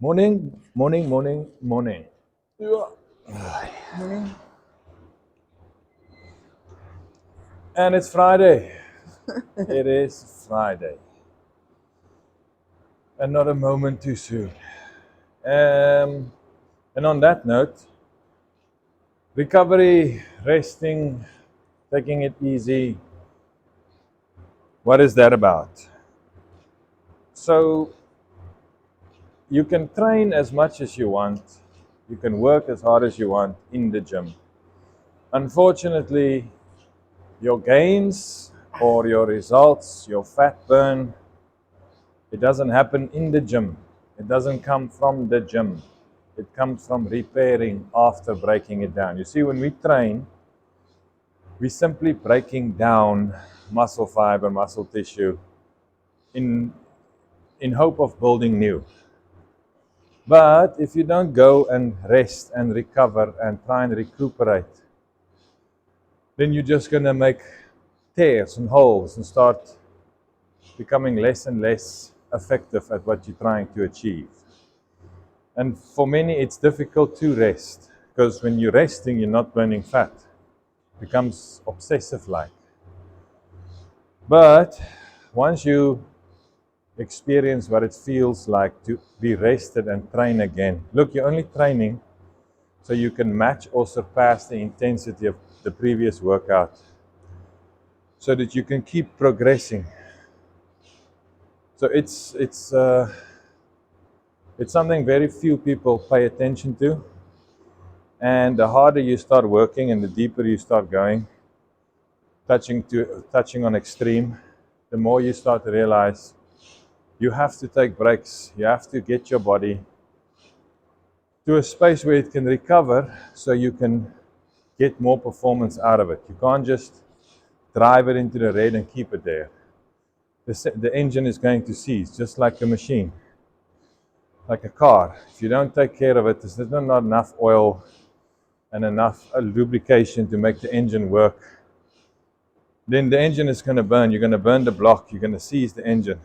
Morning, morning, morning, morning. Morning. And it's Friday. It is Friday. And not a moment too soon. And on that note, recovery, resting, taking it easy. What is that about? So, you can train as much as you want. You can work as hard as you want in the gym. Unfortunately, your gains or your results, your fat burn, it doesn't happen in the gym. It doesn't come from the gym. It comes from repairing after breaking it down. You see, when we train, we're simply breaking down muscle fiber, muscle tissue in, in hope of building new. But if you don't go and rest and recover and try and recuperate, then you're just going to make tears and holes and start becoming less and less effective at what you're trying to achieve. And for many, it's difficult to rest because when you're resting, you're not burning fat. It becomes obsessive like. But once you experience what it feels like to be rested and train again, look, you're only training so you can match or surpass the intensity of the previous workout so that you can keep progressing. So it's something very few people pay attention to. And the harder you start working and the deeper you start going, touching on extreme, the more you start to realize you have to take breaks. You have to get your body to a space where it can recover so you can get more performance out of it. You can't just drive it into the red and keep it there. The engine is going to seize, just like a machine, like a car. If you don't take care of it, there's not enough oil and enough lubrication to make the engine work. Then the engine is going to burn. You're going to burn the block. You're going to seize the engine.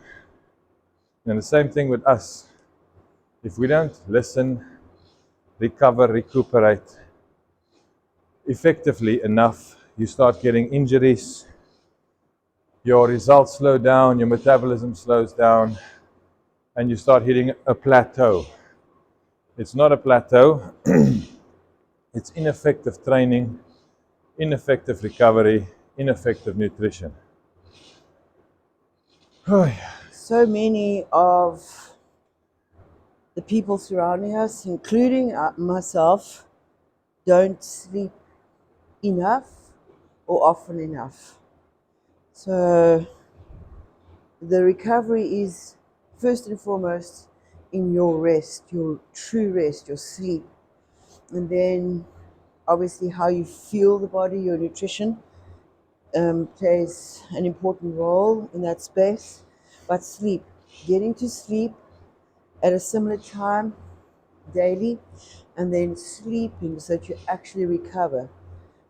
And the same thing with us. If we don't listen, recover, recuperate effectively enough, you start getting injuries, your results slow down, your metabolism slows down, and you start hitting a plateau. It's not a plateau, it's ineffective training, ineffective recovery, ineffective nutrition. So many of the people surrounding us, including myself, don't sleep enough or often enough. So the recovery is first and foremost in your rest, your true rest, your sleep. And then obviously how you fuel the body, your nutrition plays an important role in that space. But sleep, getting to sleep at a similar time daily, and then sleeping so that you actually recover.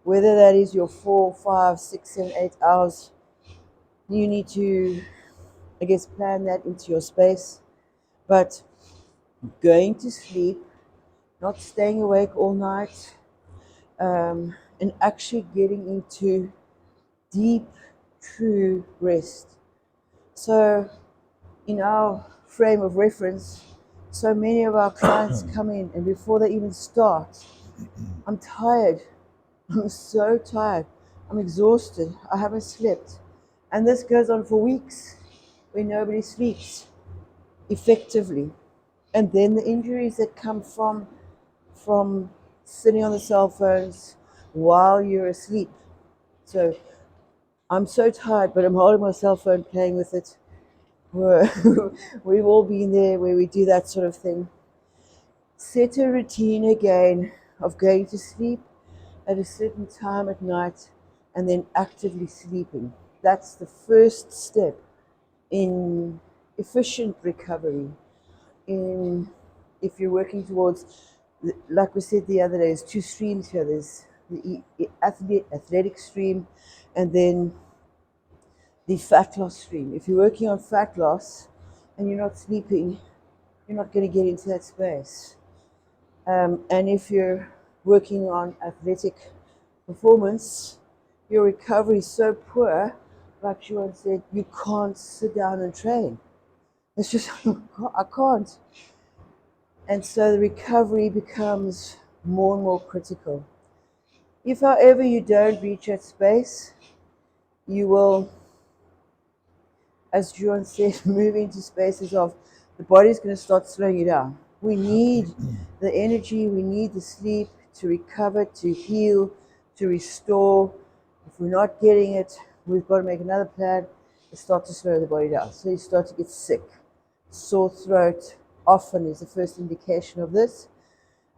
Whether that is your 4, 5, 6, 7, 8 hours, you need to, I guess, plan that into your space. But going to sleep, not staying awake all night, and actually getting into deep, true rest. So, in our frame of reference, so many of our clients come in, and before they even start, I'm tired. I'm so tired. I'm exhausted. I haven't slept. And this goes on for weeks where nobody sleeps effectively. And then the injuries that come from sitting on the cell phones while you're asleep. So I'm so tired, but I'm holding my cell phone, playing with it. We've all been there where we do that sort of thing. Set a routine again of going to sleep at a certain time at night and then actively sleeping. That's the first step in efficient recovery. In if you're working towards, like we said the other day, there's two streams here. There's the athletic stream, and then the fat loss stream. If you're working on fat loss and you're not sleeping, you're not going to get into that space. And if you're working on athletic performance, your recovery is so poor, like Johan said, you can't sit down and train. It's just, I can't. And so the recovery becomes more and more critical. If, however, you don't reach that space, you will, as Johan said, move into spaces of the body's going to start slowing you down. We need the energy, we need the sleep to recover, to heal, to restore. If we're not getting it, we've got to make another plan to start to slow the body down. So you start to get sick. Sore throat often is the first indication of this,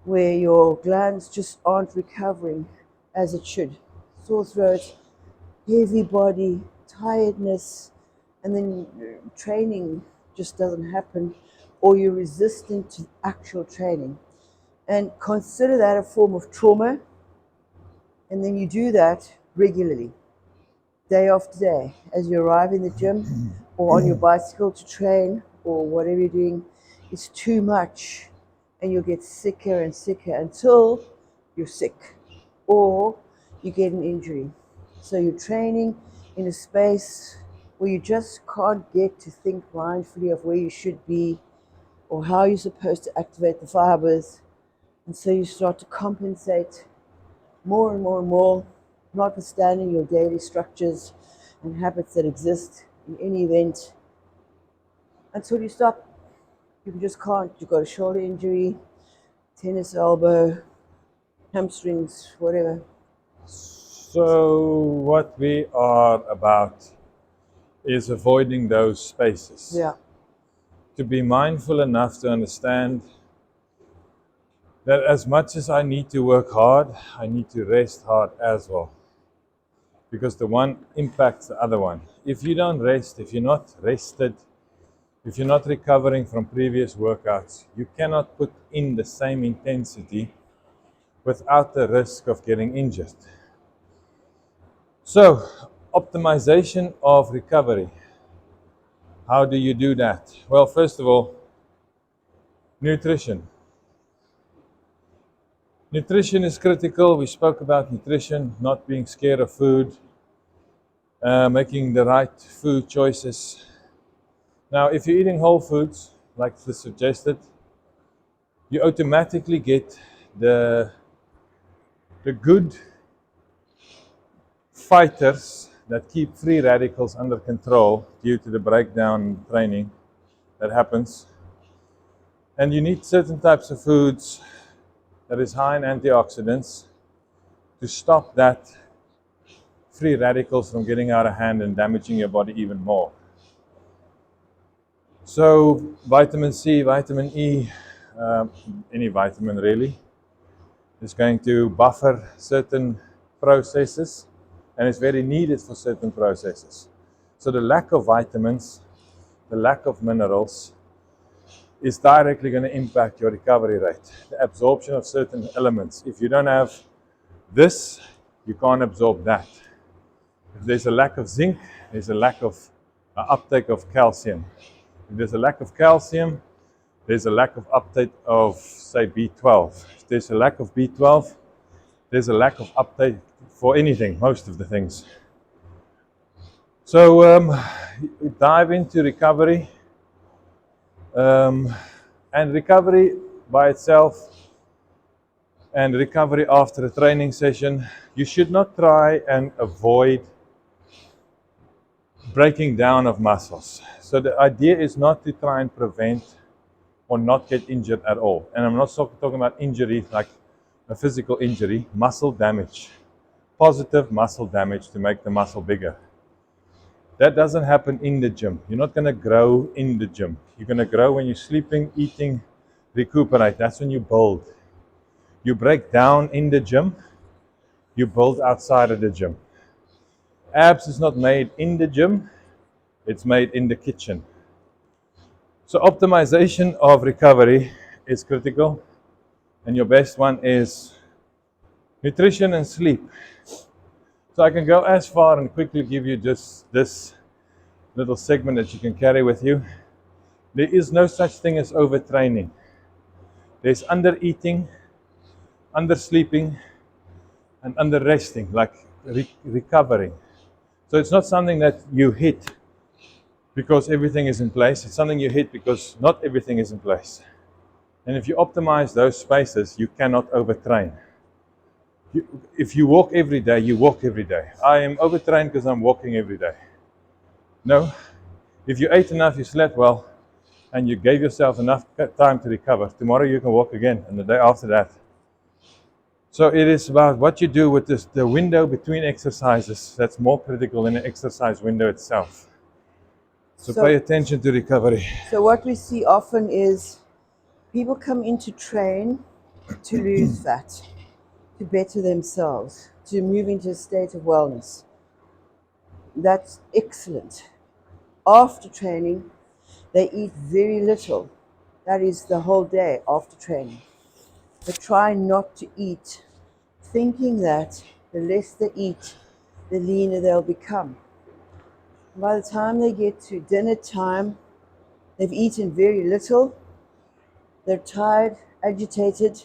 where your glands just aren't recovering as it should. Sore throat, heavy body, tiredness, and then training just doesn't happen, or you're resistant to actual training. And consider that a form of trauma, and then you do that regularly, day after day, as you arrive in the gym or on your bicycle to train or whatever you're doing. It's too much, and you'll get sicker and sicker until you're sick or you get an injury. So you're training in a space where you just can't get to think mindfully of where you should be or how you're supposed to activate the fibers. And so you start to compensate more and more and more, notwithstanding your daily structures and habits that exist in any event, until you stop. You just can't. You've got a shoulder injury, tennis elbow, hamstrings, whatever. So what we are about is avoiding those spaces. Yeah. To be mindful enough to understand that as much as I need to work hard, I need to rest hard as well. Because the one impacts the other one. If you don't rest, if you're not rested, if you're not recovering from previous workouts, you cannot put in the same intensity without the risk of getting injured. So, optimization of recovery. How do you do that? Well, first of all, nutrition. Nutrition is critical. We spoke about nutrition, not being scared of food, making the right food choices. Now, if you're eating whole foods, like the suggested, you automatically get the good fighters that keep free radicals under control due to the breakdown in training that happens. And you need certain types of foods that is high in antioxidants to stop that free radicals from getting out of hand and damaging your body even more. So vitamin C, vitamin E, any vitamin really, is going to buffer certain processes, and it's very needed for certain processes. So the lack of vitamins, the lack of minerals, is directly going to impact your recovery rate, the absorption of certain elements. If you don't have this, you can't absorb that. If there's a lack of zinc, there's a lack of uptake of calcium. If there's a lack of calcium, there's a lack of uptake of, say, B12. If there's a lack of B12, there's a lack of uptake for anything, most of the things. So dive into recovery. And recovery by itself and recovery after a training session, you should not try and avoid breaking down of muscles. So the idea is not to try and prevent or not get injured at all. And I'm not talking about injury like a physical injury, muscle damage, positive muscle damage to make the muscle bigger. That doesn't happen in the gym. You're not going to grow in the gym. You're going to grow when you're sleeping, eating, recuperate. That's when you build. You break down in the gym, you build outside of the gym. Abs is not made in the gym, it's made in the kitchen. So optimization of recovery is critical, and your best one is nutrition and sleep. So I can go as far and quickly give you just this little segment that you can carry with you. There is no such thing as overtraining. There's undereating, undersleeping, and underresting, like recovering. So it's not something that you hit because everything is in place. It's something you hit because not everything is in place. And if you optimize those spaces, you cannot overtrain. If you walk every day, you walk every day. I am overtrained because I'm walking every day. No. If you ate enough, you slept well, and you gave yourself enough time to recover, tomorrow you can walk again, and the day after that. So it is about what you do with the window between exercises that's more critical than the exercise window itself. So pay attention to recovery. So what we see often is people come in to train to lose fat, to better themselves, to move into a state of wellness. That's excellent. After training, they eat very little. That is the whole day after training. But try not to eat, thinking that the less they eat, the leaner they'll become. By the time they get to dinner time, they've eaten very little, they're tired, agitated,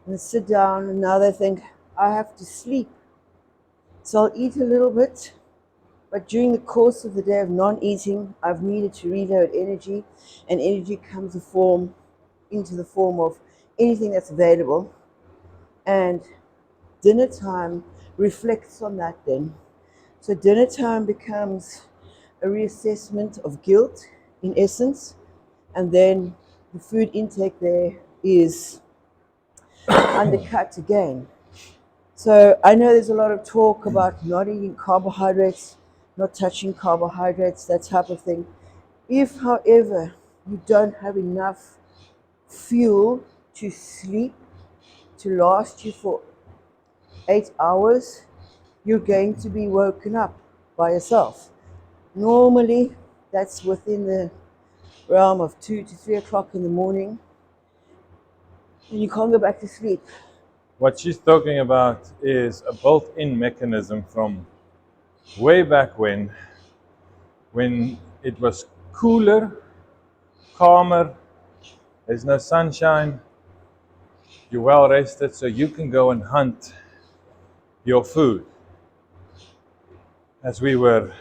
and they sit down and now they think, I have to sleep. So I'll eat a little bit, but during the course of the day of non-eating, I've needed to reload energy, and energy comes into the form of anything that's available. And dinner time reflects on that then. So dinner time becomes a reassessment of guilt in essence, and then the food intake there is undercut again. So I know there's a lot of talk about not eating carbohydrates, not touching carbohydrates, that type of thing. If, however, you don't have enough fuel to sleep to last you for 8 hours, you're going to be woken up by yourself. Normally, that's within the realm of 2 to 3 o'clock in the morning, and you can't go back to sleep. What she's talking about is a built-in mechanism from way back when it was cooler, calmer, there's no sunshine, you're well rested, so you can go and hunt your food. As we were.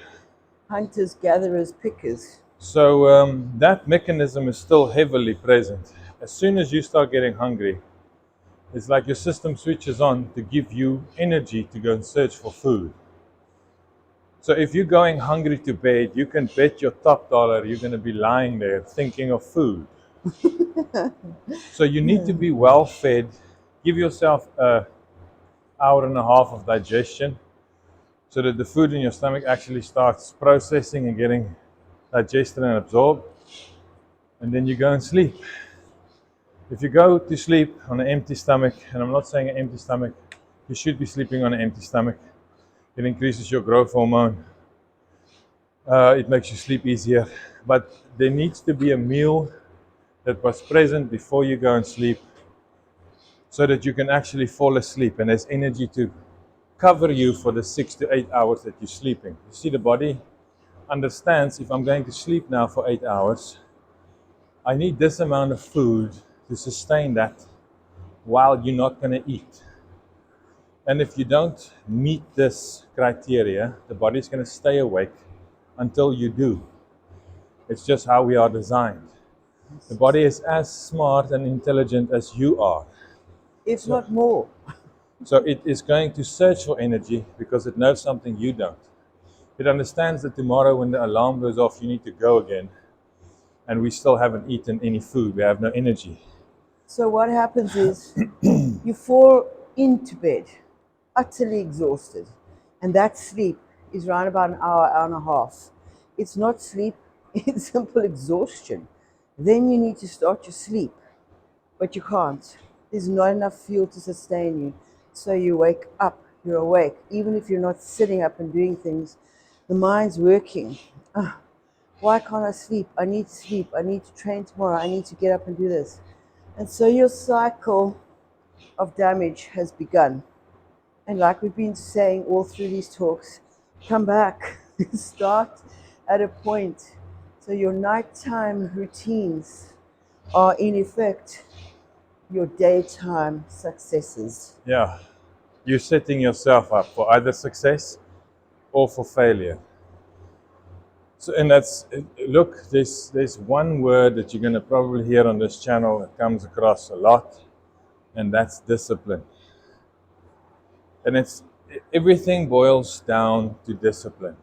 Hunters, gatherers, pickers. So that mechanism is still heavily present. As soon as you start getting hungry, it's like your system switches on to give you energy to go and search for food. So if you're going hungry to bed, you can bet your top dollar you're going to be lying there thinking of food. So you need to be well fed. Give yourself an hour and a half of digestion so that the food in your stomach actually starts processing and getting digested and absorbed. And then you go and sleep. If you go to sleep on an empty stomach, and I'm not saying an empty stomach, you should be sleeping on an empty stomach. It increases your growth hormone. It makes you sleep easier. But there needs to be a meal that was present before you go and sleep so that you can actually fall asleep and there's energy to cover you for the 6 to 8 hours that you're sleeping. You see, the body understands if I'm going to sleep now for 8 hours, I need this amount of food to sustain that while you're not going to eat. And if you don't meet this criteria, the body's going to stay awake until you do. It's just how we are designed. The body is as smart and intelligent as you are. If not more. So it is going to search for energy because it knows something you don't. It understands that tomorrow when the alarm goes off, you need to go again. And we still haven't eaten any food. We have no energy. So what happens is you fall into bed utterly exhausted, and that sleep is around about an hour, hour and a half. It's not sleep, it's simple exhaustion. Then you need to start your sleep, but you can't. There's not enough fuel to sustain you. So you wake up, you're awake. Even if you're not sitting up and doing things, the mind's working. Why can't I sleep? I need to sleep. I need to train tomorrow. I need to get up and do this. And so your cycle of damage has begun. And like we've been saying all through these talks, come back, start at a point. So your nighttime routines are in effect your daytime successes. Yeah, you're setting yourself up for either success or for failure. So, and that's, look, there's one word that you're going to probably hear on this channel that comes across a lot, and that's discipline. And everything boils down to discipline.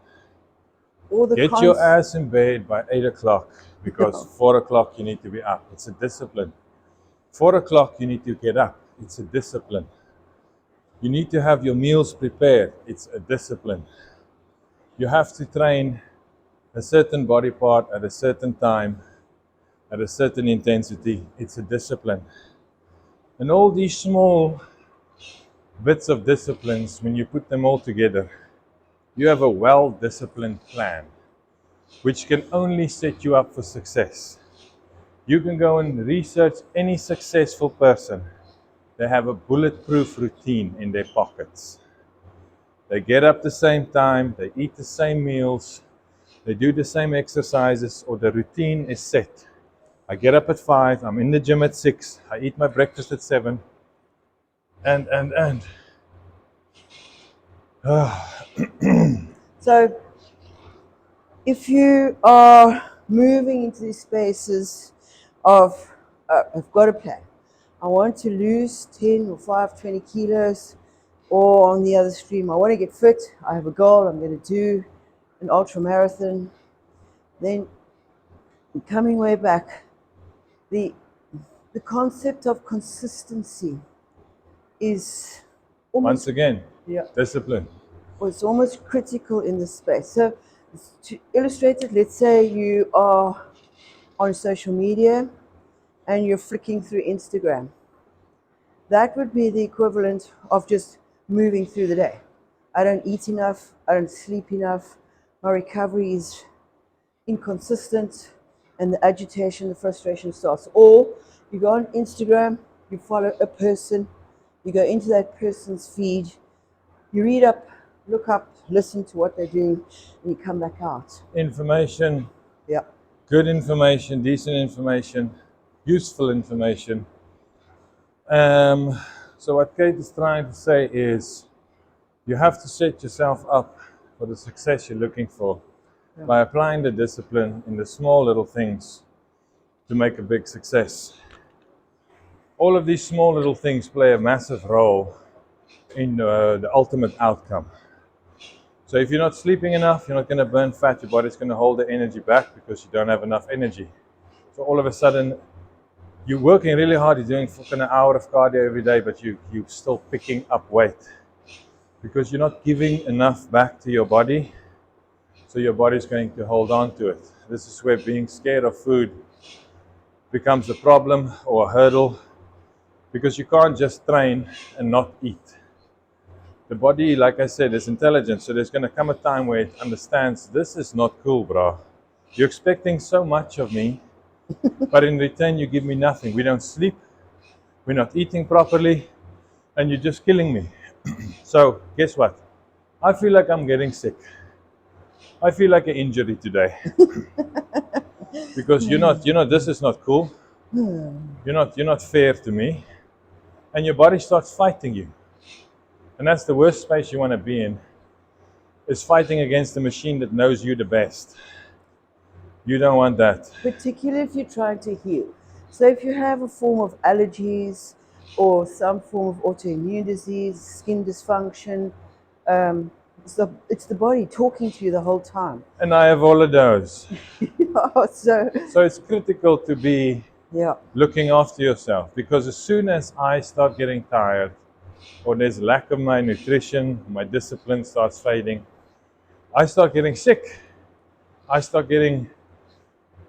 All the Get your cons. ass in bed by 8 o'clock because 4 o'clock you need to be up. It's a discipline. 4 o'clock you need to get up. It's a discipline. You need to have your meals prepared. It's a discipline. You have to train a certain body part at a certain time, at a certain intensity. It's a discipline. And all these small bits of disciplines, when you put them all together, you have a well-disciplined plan, which can only set you up for success. You can go and research any successful person. They have a bulletproof routine in their pockets. They get up the same time, they eat the same meals, they do the same exercises, or the routine is set. I get up at 5, I'm in the gym at 6, I eat my breakfast at 7, and. So if you are moving into these spaces of, I've got a plan. I want to lose 10 or 5, 20 kilos, or on the other stream, I want to get fit. I have a goal. I'm going to do an ultra marathon. Then coming way back, the the concept of consistency is Once almost, again, yeah, discipline. was almost critical in this space. So to illustrate it, let's say you are on social media and you're flicking through Instagram. That would be the equivalent of just moving through the day. I don't eat enough, I don't sleep enough, my recovery is inconsistent, and the agitation, the frustration starts. Or you go on Instagram, you follow a person, you go into that person's feed, you read up, look up, listen to what they're doing, and you come back out. Information, Yeah. good information, decent information, useful information. So what Kate is trying to say is you have to set yourself up for the success you're looking for Yeah. by applying the discipline in the small little things to make a big success. All of these small little things play a massive role in the ultimate outcome. So if you're not sleeping enough, you're not going to burn fat, your body's going to hold the energy back because you don't have enough energy. So all of a sudden, you're working really hard, you're doing fucking an hour of cardio every day, but you're still picking up weight because you're not giving enough back to your body, so your body's going to hold on to it. This is where being scared of food becomes a problem or a hurdle because you can't just train and not eat. The body, like I said, is intelligent, so there's going to come a time where it understands this is not cool, bro. You're expecting so much of me, but in return, you give me nothing. We don't sleep, we're not eating properly, and you're just killing me. So, guess what? I feel like I'm getting sick. I feel like an injury today because this is not cool. You're not fair to me, and your body starts fighting you. And that's the worst space you want to be in, is fighting against a machine that knows you the best. You don't want that. Particularly if you're trying to heal. So if you have a form of allergies or some form of autoimmune disease, skin dysfunction, it's the body talking to you the whole time. And I have all of those. So So it's critical to be yeah, looking after yourself, because as soon as I start getting tired or there's lack of my nutrition, my discipline starts fading, I start getting sick. I start getting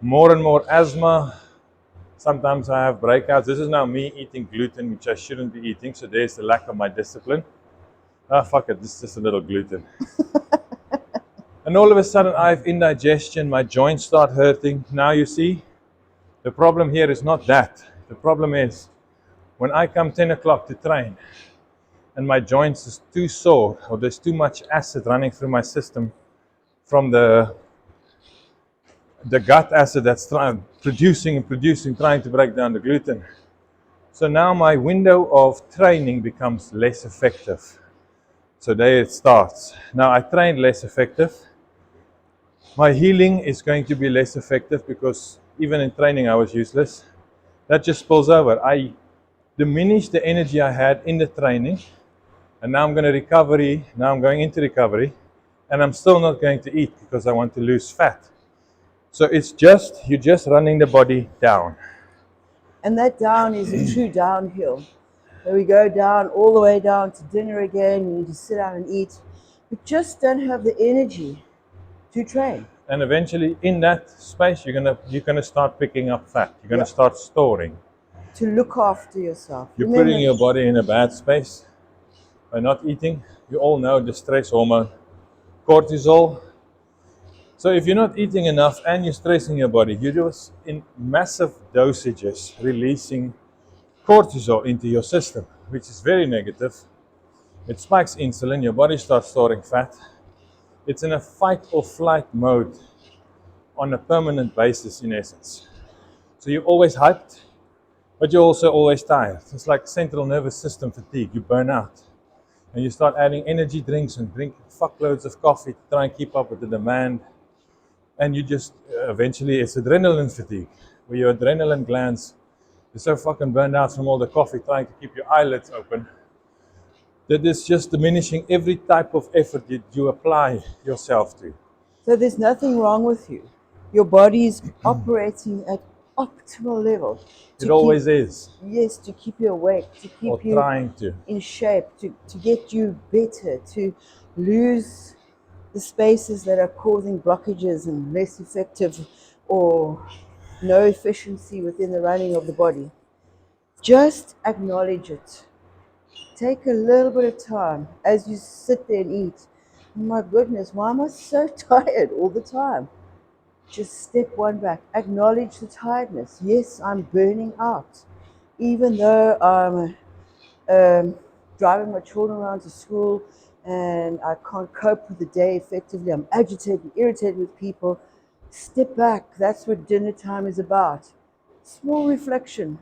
more and more asthma. Sometimes I have breakouts. This is now me eating gluten, which I shouldn't be eating. So there's the lack of my discipline. Ah, fuck it, this is just a little gluten. And all of a sudden I have indigestion, my joints start hurting. Now you see, the problem here is not that. The problem is when I come 10 o'clock to train and my joints is too sore or there's too much acid running through my system from the the gut acid that's producing and producing, trying to break down the gluten. So now my window of training becomes less effective. So there it starts. Now I trained less effective. My healing is going to be less effective because even in training I was useless. That just spills over. I diminished the energy I had in the training, and now I'm going to recovery. Now I'm going into recovery, and I'm still not going to eat because I want to lose fat. So it's just, you're just running the body down. And that down is a true downhill. Where we go down all the way down to dinner again, you need to sit down and eat. You just don't have the energy to train. And eventually in that space you're gonna start picking up fat. You're gonna Yeah. start storing. To look after yourself. You're putting Remember, your body in a bad space by not eating. You all know the stress hormone, cortisol. So if you're not eating enough and you're stressing your body, you're just in massive dosages releasing cortisol into your system, which is very negative. It spikes insulin, your body starts storing fat. It's in a fight or flight mode on a permanent basis, in essence. So you're always hyped, but you're also always tired. It's like central nervous system fatigue. You burn out. And you start adding energy drinks and drink fuckloads of coffee to try and keep up with the demand. And you just, eventually, it's adrenaline fatigue, where your adrenaline glands are so fucking burned out from all the coffee trying to keep your eyelids open that it's just diminishing every type of effort that you apply yourself to. so there's nothing wrong with you. Your body is operating at optimal level It to keep, always is, yes, to keep you awake, to or keep you trying to. in shape, to get you better, to lose the spaces that are causing blockages and less effective or no efficiency within the running of the body. Just acknowledge it. Take a little bit of time as you sit there and eat. My goodness, why am I so tired all the time? Just step one back. Acknowledge the tiredness. Yes, I'm burning out. Even though I'm driving my children around to school and I can't cope with the day effectively, I'm agitated, irritated with people. Step back. That's what dinner time is about. Small reflection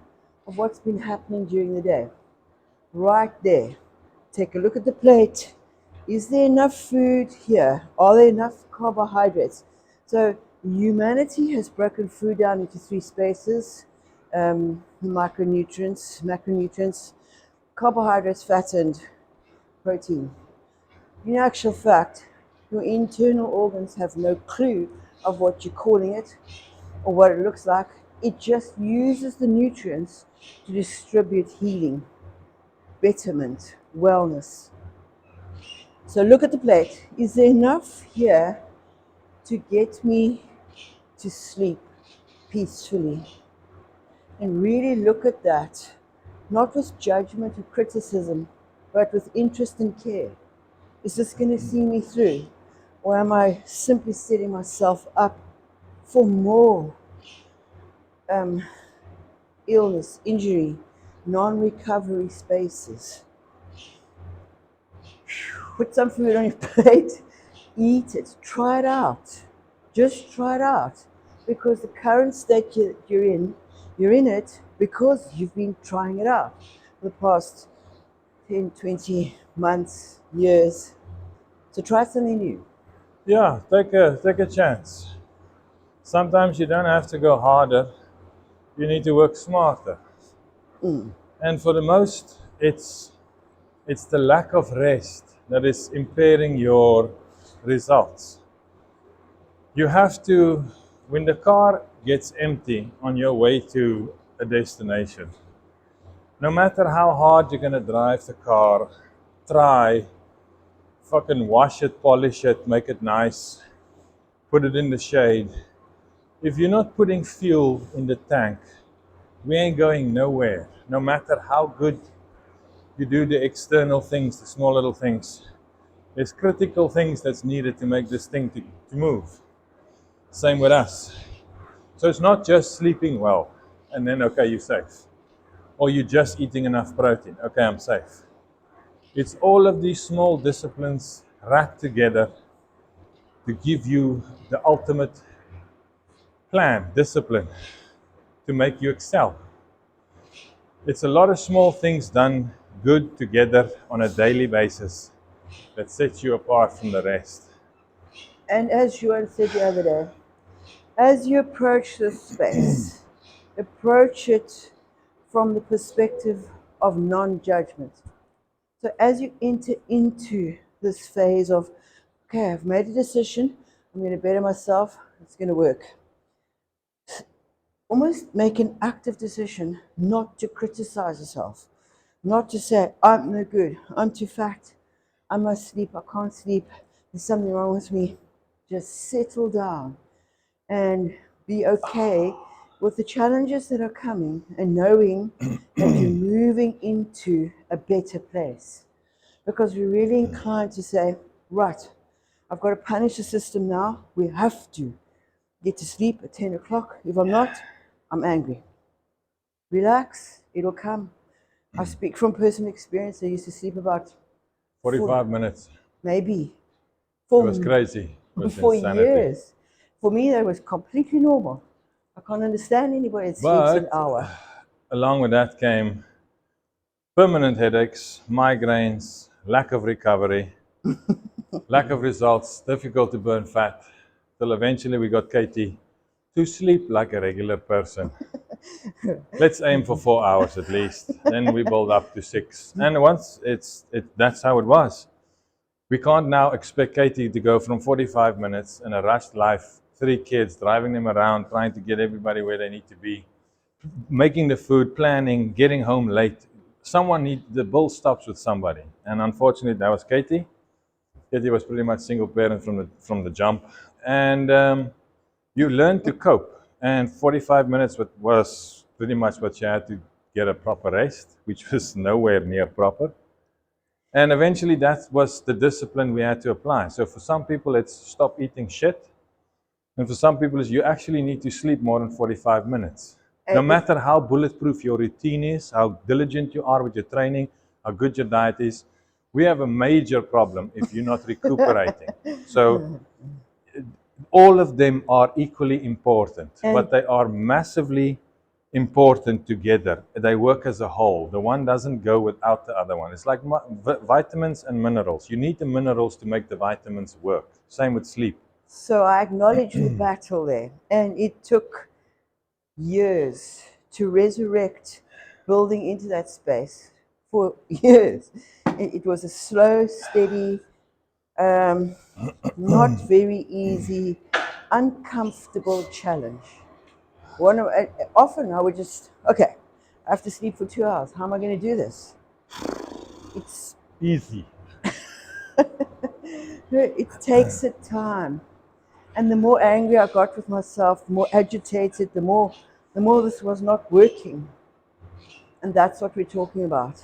of what's been happening during the day. Right there. Take a look at the plate. Is there enough food here? Are there enough carbohydrates? So humanity has broken food down into three spaces: micronutrients, macronutrients, carbohydrates, fat, and protein. In actual fact, your internal organs have no clue of what you're calling it or what it looks like. It just uses the nutrients to distribute healing, betterment, wellness. So look at the plate. Is there enough here to get me to sleep peacefully? And really look at that, not with judgment or criticism, but with interest and care. Is this going to see me through? Or am I simply setting myself up for more um, illness, injury, non recovery spaces? Put some food on your plate, eat it, try it out. Just try it out. Because the current state you're in it because you've been trying it out for the past 10, 20 months, years. So try something new. Yeah, take a chance. Sometimes you don't have to go harder. You need to work smarter. And for the most, it's the lack of rest that is impairing your results. You have to, when the car gets empty on your way to a destination, no matter how hard you're gonna drive the car, try, fucking wash it, polish it, make it nice, put it in the shade. If you're not putting fuel in the tank, we ain't going nowhere. No matter how good you do the external things, the small little things, there's critical things that's needed to make this thing to move. Same with us. So it's not just sleeping well and then, okay, you're safe. Or you're just eating enough protein. Okay, I'm safe. It's all of these small disciplines wrapped together to give you the ultimate plan, discipline to make you excel. It's a lot of small things done good together on a daily basis that sets you apart from the rest. And as Yuan said the other day, as you approach this space, approach it from the perspective of non-judgment. So as you enter into this phase of, okay, I've made a decision, I'm going to better myself, it's going to work. Almost make an active decision not to criticize yourself, not to say, I'm no good, I'm too fat, I must sleep, I can't sleep, there's something wrong with me. Just settle down and be okay with the challenges that are coming and knowing that you're moving into a better place. Because we're really inclined to say, right, I've got to punish the system now. We have to get to sleep at 10 o'clock. If I'm not, I'm angry. Relax, it'll come. I speak from personal experience. I used to sleep about 45 minutes. maybe It was crazy. It was for insanity. years. For me, that was completely normal. I can't understand anybody that sleeps an But hour. along with that came permanent headaches, migraines, lack of recovery, lack of results, difficult to burn fat, till eventually we got Katie to sleep like a regular person. Let's aim for 4 hours at least. Then we build up to 6. And once that's how it was. We can't now expect Katie to go from 45 minutes in a rushed life, 3 kids, driving them around, trying to get everybody where they need to be, making the food, planning, getting home late. The bull stops with somebody. And unfortunately, that was Katie. Katie was pretty much single parent from the jump. And you learn to cope. And 45 minutes was pretty much what you had to get a proper rest, which was nowhere near proper. And eventually that was the discipline we had to apply. So for some people, it's stop eating shit. And for some people, it's you actually need to sleep more than 45 minutes. No matter how bulletproof your routine is, how diligent you are with your training, how good your diet is, we have a major problem if you're not recuperating. So all of them are equally important, but they are massively important together. They work as a whole. The one doesn't go without the other one. It's like vitamins and minerals. You need the minerals to make the vitamins work. Same with sleep. So I acknowledge the battle there. And it took years to resurrect building into that space for years. It was a slow, steady, not very easy, uncomfortable challenge. Often I would just, okay, I have to sleep for 2 hours. How am I going to do this? It's Easy. it takes a time. And the more angry I got with myself, the more agitated, the more this was not working. And that's what we're talking about.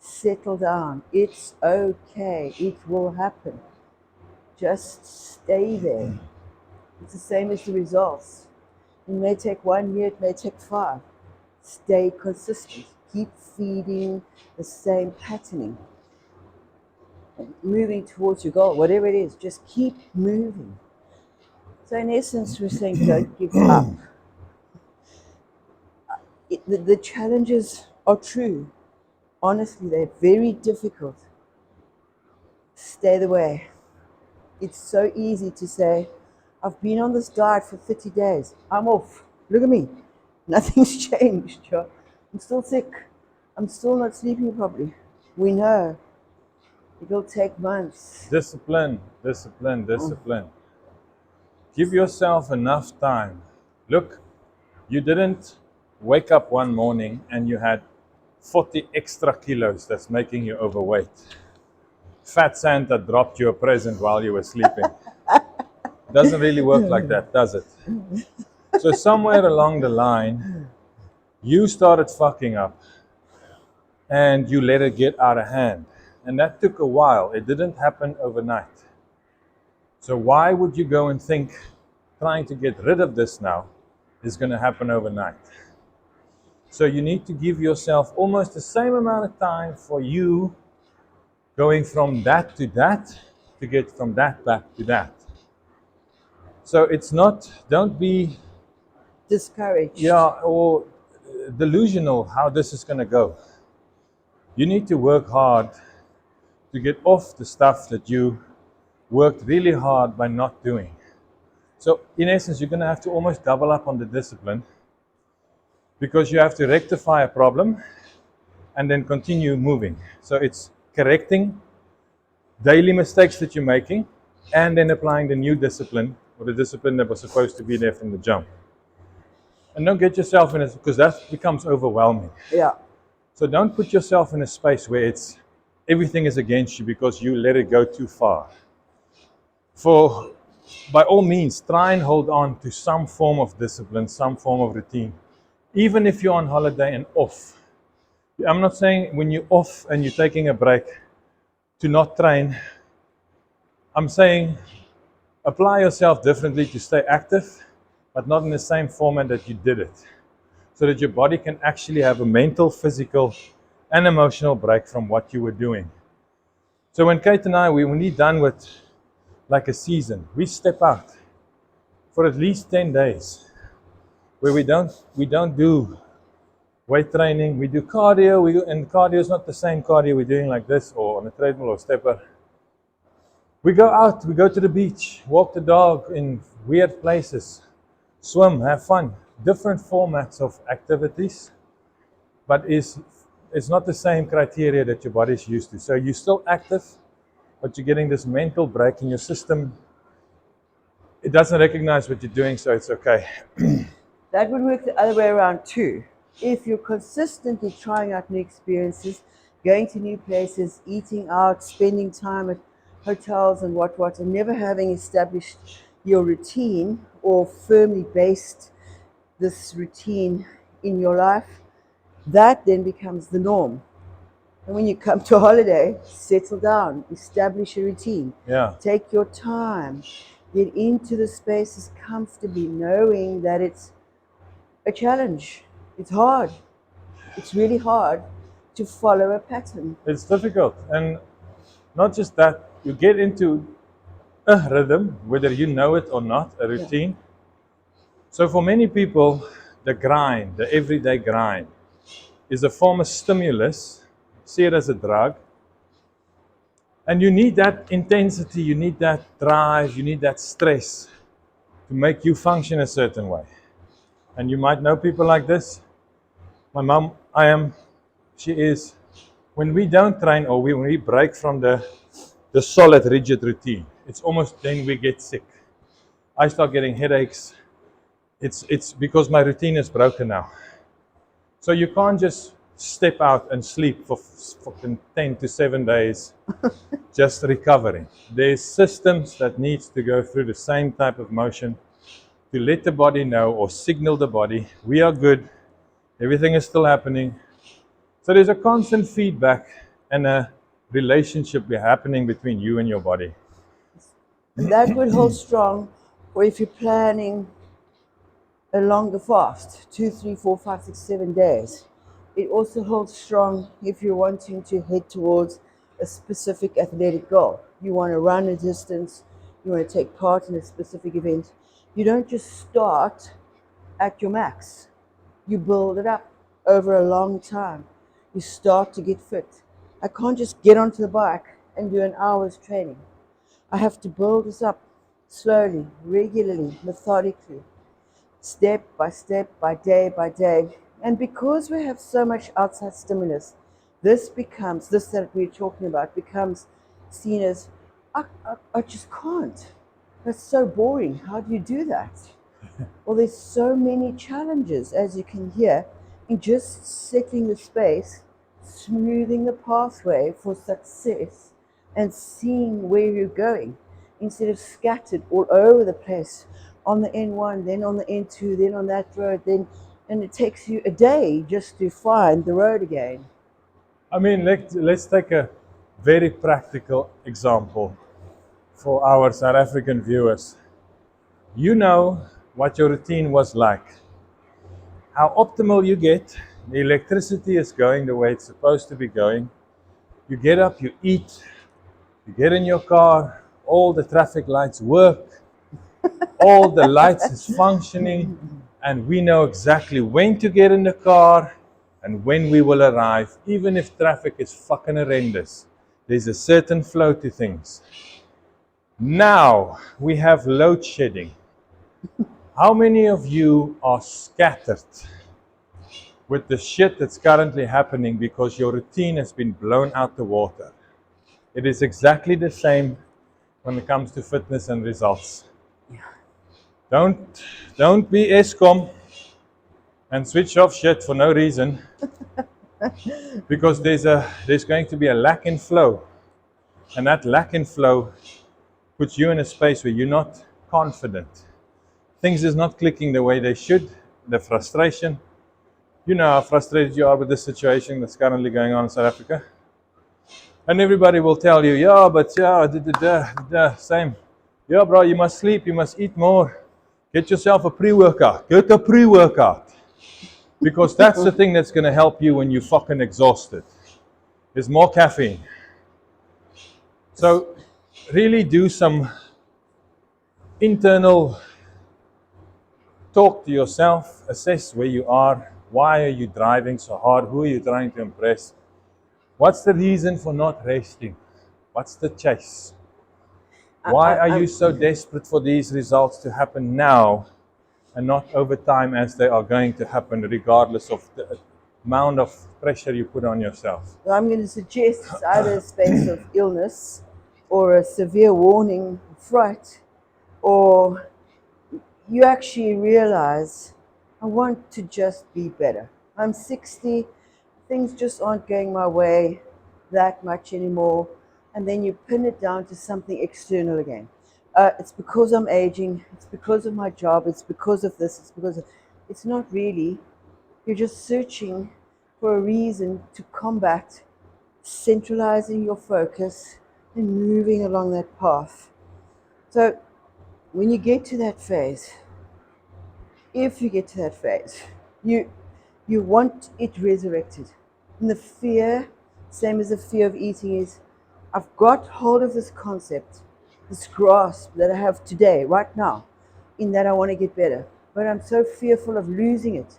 Settle down. It's okay. It will happen. Just stay there. It's the same as the results. It may take 1 year, it may take 5. Stay consistent. Keep feeding the same patterning. Moving towards your goal, whatever it is, just keep moving. So in essence, we're saying don't give up. The challenges are true. Honestly, they're very difficult. Stay the way. It's so easy to say, I've been on this diet for 30 days. I'm off. Look at me. Nothing's changed. I'm still sick. I'm still not sleeping properly. We know. It'll take months. Discipline, discipline, discipline. Give yourself enough time. Look, you didn't wake up one morning and you had 40 extra kilos that's making you overweight. Fat Santa dropped you a present while you were sleeping. Doesn't really work like that, does it? So somewhere along the line, you started fucking up and you let it get out of hand. And that took a while. It didn't happen overnight. So why would you go and think trying to get rid of this now is going to happen overnight? So you need to give yourself almost the same amount of time for you going from that to get from that back to that. So it's not, don't be discouraged. Yeah, or delusional how this is going to go. You need to work hard to get off the stuff that you worked really hard by not doing. So, in essence, you're going to have to almost double up on the discipline because you have to rectify a problem and then continue moving. So, it's correcting daily mistakes that you're making and then applying the new discipline or the discipline that was supposed to be there from the jump. And don't get yourself in it because that becomes overwhelming. Yeah. So don't put yourself in a space where it's everything is against you because you let it go too far. For by all means, try and hold on to some form of discipline, some form of routine, even if you're on holiday and off. I'm not saying when you're off and you're taking a break to not train. I'm saying apply yourself differently to stay active, but not in the same format that you did it, so that your body can actually have a mental, physical, and emotional break from what you were doing. So when Kate and I, we when we're done with like a season, we step out for at least 10 days where we don't do weight training, we do cardio, and cardio is not the same cardio we're doing like this or on a treadmill or stepper. We go out, we go to the beach, walk the dog in weird places, swim, have fun. Different formats of activities, but it's not the same criteria that your body's used to. So you're still active, but you're getting this mental break in your system. It doesn't recognize what you're doing, so it's okay. That would work the other way around too. If you're consistently trying out new experiences, going to new places, eating out, spending time at hotels and what, and never having established your routine or firmly based this routine in your life, that then becomes the norm. And when you come to a holiday, settle down, establish a routine, Yeah. take your time, get into the spaces comfortably, knowing that it's a challenge. It's hard. It's really hard to follow a pattern. It's difficult. And not just that, you get into a rhythm, whether you know it or not, a Yeah. routine. So for many people, the grind, the everyday grind, is a form of stimulus. See it as a drug. And you need that intensity, you need that drive, you need that stress to make you function a certain way. And you might know people like this. My mom, she is. When we don't train or when we break from the solid, rigid routine, it's almost then we get sick. I start getting headaches. It's because my routine is broken now. So you can't just step out and sleep for 10 to 7 days just recovering. There's systems that needs to go through the same type of motion to let the body know or signal the body, we are good, everything is still happening. So there's a constant feedback and a relationship happening between you and your body. And that would hold strong for if you're planning a longer fast, 2, 3, 4, 5, 6, 7 days. It also holds strong if you're wanting to head towards a specific athletic goal. You want to run a distance, you want to take part in a specific event. You don't just start at your max. You build it up over a long time. You start to get fit. I can't just get onto the bike and do an hour's training. I have to build this up slowly, regularly, methodically, step by day. And because we have so much outside stimulus, this that we're talking about becomes seen as, I just can't. That's so boring. How do you do that? Well, there's so many challenges, as you can hear, in just settling the space, smoothing the pathway for success, and seeing where you're going instead of scattered all over the place on the N1, then on the N2, then on that road, and it takes you a day just to find the road again. I mean, let's take a very practical example for our South African viewers. You know what your routine was like, how optimal you get, the electricity is going the way it's supposed to be going. You get up, you eat, you get in your car, all the traffic lights work, all the lights is functioning, And we know exactly when to get in the car and when we will arrive, even if traffic is fucking horrendous. There's a certain flow to things. Now we have load shedding. How many of you are scattered with the shit that's currently happening because your routine has been blown out the water? It is exactly the same when it comes to fitness and results. Don't don't be ESCOM and switch off shit for no reason, because there's going to be a lack in flow, and that lack in flow puts you in a space where you're not confident. Things is not clicking the way they should. The frustration. You know how frustrated you are with this situation that's currently going on in South Africa. And everybody will tell you, yeah, but yeah, same. Yeah, bro, you must sleep, you must eat more. Get yourself a pre-workout. Get a pre-workout. Because that's the thing that's going to help you when you're fucking exhausted. Is more caffeine. So really do some internal talk to yourself, assess where you are, why are you driving so hard, who are you trying to impress, what's the reason for not resting, what's the chase, why are you I'm so desperate for these results to happen now and not over time as they are going to happen regardless of the amount of pressure you put on yourself. I'm going to suggest it's either a space of illness or a severe warning fright, or you actually realize, I want to just be better. I'm 60, things just aren't going my way that much anymore. And then you pin it down to something external again. It's because I'm aging, it's because of my job, it's because of this, it's because of. It's not really. You're just searching for a reason to combat, centralizing your focus and moving along that path. So when you get to that phase, if you get to that phase, you you want it resurrected. And the fear, same as the fear of eating, is I've got hold of this concept, this grasp that I have today, right now, in that I want to get better. But I'm so fearful of losing it.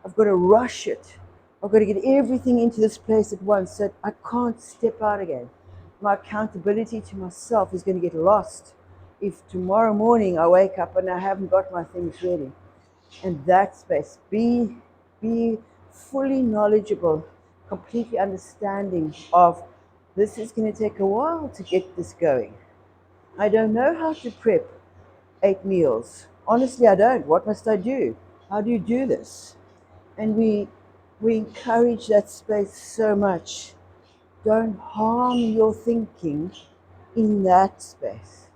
I've got to rush it. I've got to get everything into this place at once so that I can't step out again. My accountability to myself is going to get lost if tomorrow morning I wake up and I haven't got my things ready. And that space, be fully knowledgeable, completely understanding of this is going to take a while to get this going. I don't know how to prep 8 meals. Honestly, I don't. What must I do? How do you do this? And we encourage that space so much. Don't harm your thinking in that space.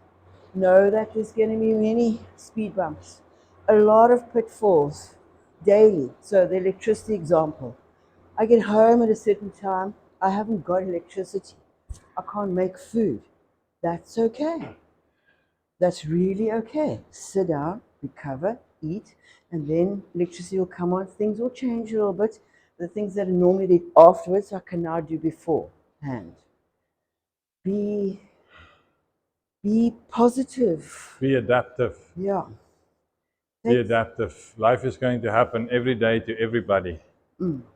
Know that there's going to be many speed bumps, a lot of pitfalls daily. So, the electricity example, I get home at a certain time, I haven't got electricity, I can't make food. That's okay. That's really okay. Sit down, recover, eat, and then electricity will come on. Things will change a little bit. The things that are normally did afterwards, I can now do beforehand. Be be positive. Be adaptive. Yeah. Be Take, adaptive. Life is going to happen every day to everybody.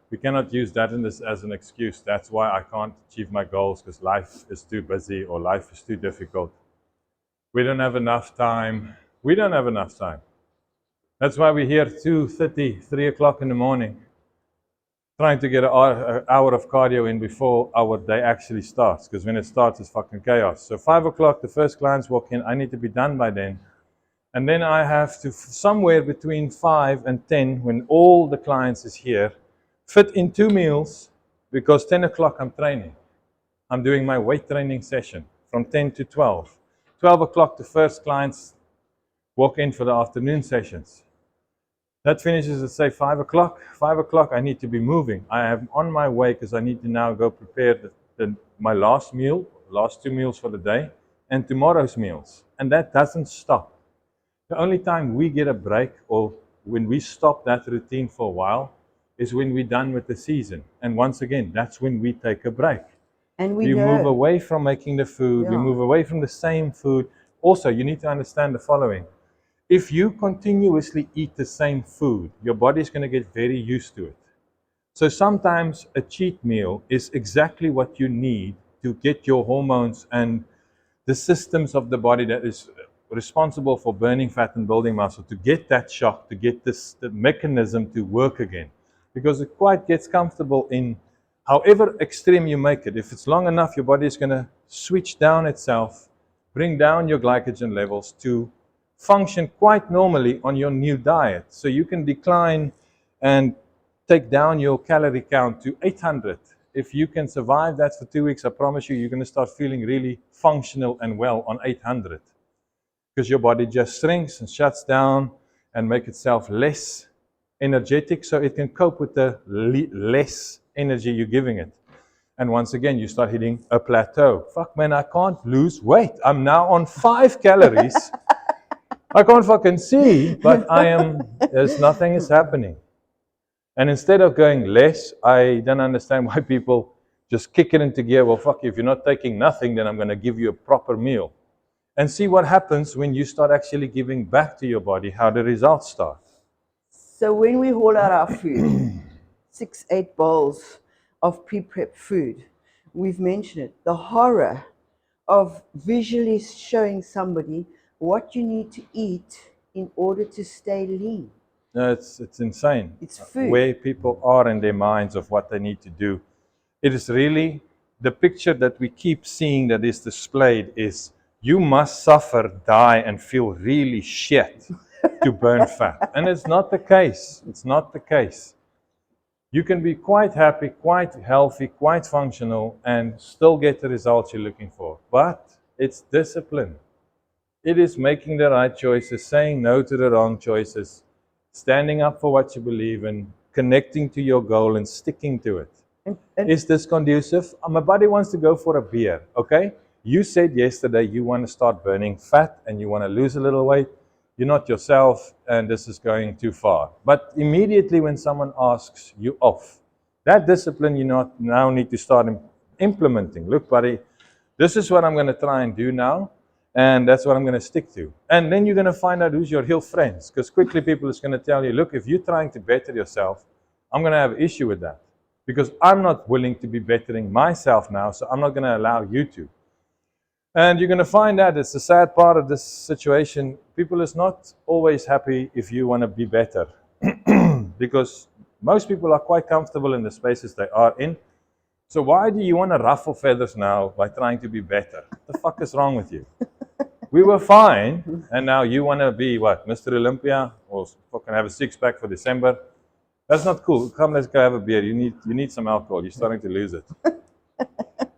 We cannot use that in this as an excuse. That's why I can't achieve my goals, because life is too busy or life is too difficult. We don't have enough time. We don't have enough time. That's why we're here 2:30, 3 o'clock in the morning, trying to get an hour of cardio in before our day actually starts. Because when it starts, it's fucking chaos. So 5 o'clock, the first clients walk in. I need to be done by then. And then I have to, somewhere between 5 and 10, when all the clients is here, fit in 2 meals, because 10 o'clock I'm training. I'm doing my weight training session from 10 to 12. 12 o'clock, the first clients walk in for the afternoon sessions. That finishes at say 5 o'clock. 5 o'clock, I need to be moving. I am on my way because I need to now go prepare my last meal, last 2 meals for the day, and tomorrow's meals. And that doesn't stop. The only time we get a break, or when we stop that routine for a while, is when we're done with the season. And once again, that's when we take a break. and we We move know, away from making the food, we yeah, move away from the same food. Also, you need to understand the following. If you continuously eat the same food, your body's going to get very used to it. So sometimes a cheat meal is exactly what you need to get your hormones and the systems of the body that is responsible for burning fat and building muscle to get that shock, to get the mechanism to work again. Because it quite gets comfortable in however extreme you make it. If it's long enough, your body is going to switch down itself, bring down your glycogen levels to function quite normally on your new diet. So you can decline and take down your calorie count to 800. If you can survive that for 2 weeks, I promise you, you're going to start feeling really functional and well on 800. Because your body just shrinks and shuts down and make itself less energetic so it can cope with the less energy you're giving it. And once again, you start hitting a plateau. Fuck, man, I can't lose weight. I'm now on 5 calories. I can't fucking see, but nothing is happening. And instead of going less, I don't understand why people just kick it into gear. Well, fuck, if you're not taking nothing, then I'm going to give you a proper meal. And see what happens when you start actually giving back to your body, how the results start. So when we haul out our food, 6-8 bowls of pre-prep food, we've mentioned it, the horror of visually showing somebody what you need to eat in order to stay lean. No, it's insane. It's food. Where people are in their minds of what they need to do. It is really the picture that we keep seeing that is displayed is you must suffer, die, and feel really shit to burn fat. And it's not the case. It's not the case. You can be quite happy, quite healthy, quite functional, and still get the results you're looking for. But it's discipline. It is making the right choices, saying no to the wrong choices, standing up for what you believe in, connecting to your goal and sticking to it. Is this conducive? My body wants to go for a beer, okay? You said yesterday you want to start burning fat and you want to lose a little weight. You're not yourself and this is going too far. But immediately when someone asks, you off. That discipline you now need to start implementing. Look, buddy, this is what I'm going to try and do now. And that's what I'm going to stick to. And then you're going to find out who's your real friends. Because quickly people is going to tell you, look, if you're trying to better yourself, I'm going to have an issue with that. Because I'm not willing to be bettering myself now, so I'm not going to allow you to. And you're going to find out it's the sad part of this situation. People is not always happy if you want to be better. Because most people are quite comfortable in the spaces they are in. So why do you want to ruffle feathers now by trying to be better? What the fuck is wrong with you? We were fine, and now you want to be what, Mr. Olympia, or fucking have a six-pack for December? That's not cool. Come, let's go have a beer. You need some alcohol. You're starting to lose it.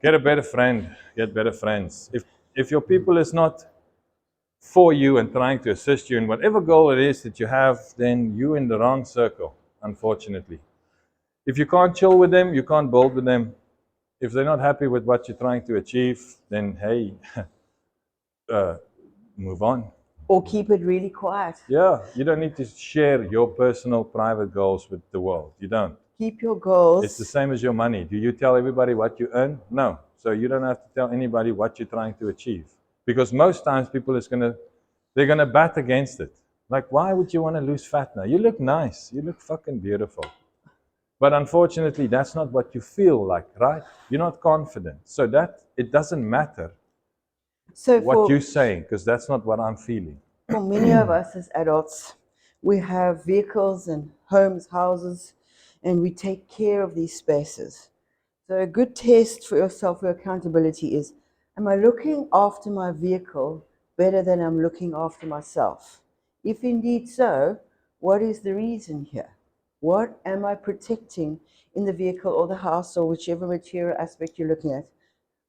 Get a better friend. Get better friends. If your people is not for you and trying to assist you in whatever goal it is that you have, then you're in the wrong circle, unfortunately. If you can't chill with them, you can't build with them. If they're not happy with what you're trying to achieve, then hey, move on. Or keep it really quiet. Yeah, you don't need to share your personal private goals with the world. You don't. Keep your goals. It's the same as your money. Do you tell everybody what you earn? No. So you don't have to tell anybody what you're trying to achieve. Because most times people they're gonna bat against it. Like, why would you want to lose fat now? You look nice. You look fucking beautiful. But unfortunately, that's not what you feel like, right? You're not confident. So that it doesn't matter what you're saying, because that's not what I'm feeling. For many of us as adults, we have vehicles and homes, houses, and we take care of these spaces. So a good test for yourself for accountability is, am I looking after my vehicle better than I'm looking after myself? If indeed so, what is the reason here? What am I protecting in the vehicle or the house or whichever material aspect you're looking at,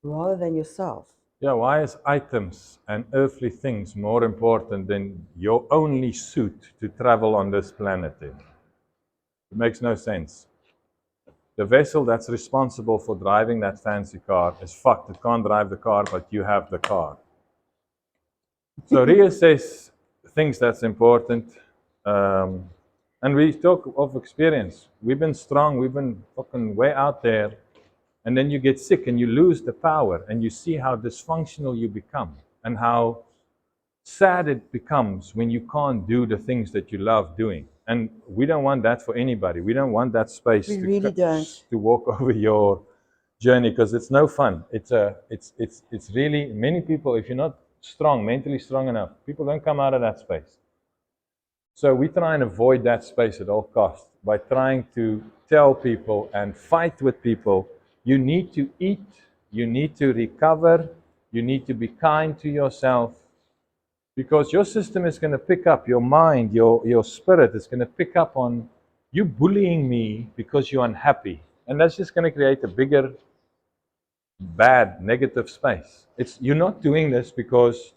rather than yourself? Yeah, why is items and earthly things more important than your only suit to travel on this planet in? It makes no sense. The vessel that's responsible for driving that fancy car is fucked. It can't drive the car, but you have the car. So reassess things that's important. And we talk of experience. We've been strong. We've been fucking way out there. And then you get sick and you lose the power and you see how dysfunctional you become and how sad it becomes when you can't do the things that you love doing. And we don't want that for anybody. We don't want that space We really don't. to walk over your journey, because it's no fun. It's really, many people, if you're not strong, mentally strong enough, people don't come out of that space. So we try and avoid that space at all costs by trying to tell people and fight with people, you need to eat, you need to recover, you need to be kind to yourself, because your system is going to pick up, your mind, your spirit is going to pick up on you bullying me because you're unhappy. And that's just going to create a bigger, bad, negative space. It's, you're not doing this because